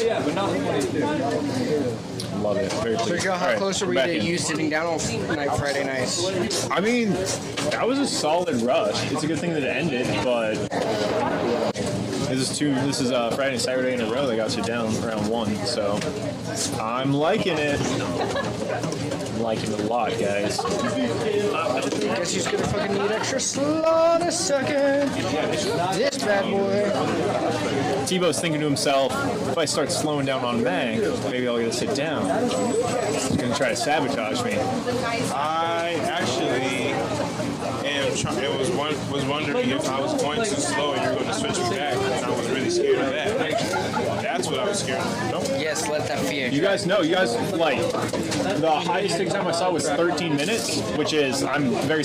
Yeah, but not 22. Love it. Very So, pleased. Joe, how All right, close are we're we back to in. you sitting down on Friday nights? I mean, that was a solid rush. It's a good thing that it ended, but this is Friday and Saturday in a row that got you down round 1, so I'm liking it. I'm liking it a lot, guys. Guess he's gonna fucking need extra slot a second. This bad boy. Tebow's thinking to himself, if I start slowing down on Mag, maybe I'll get to sit down. He's going to try to sabotage me. I actually was wondering if I was going too slow and you're going to switch me back, and I was really scared of that. That's what I was scared of. Nope. Yes, let that fear. You guys know, like, the highest take time I saw was 13 minutes, which is, I'm very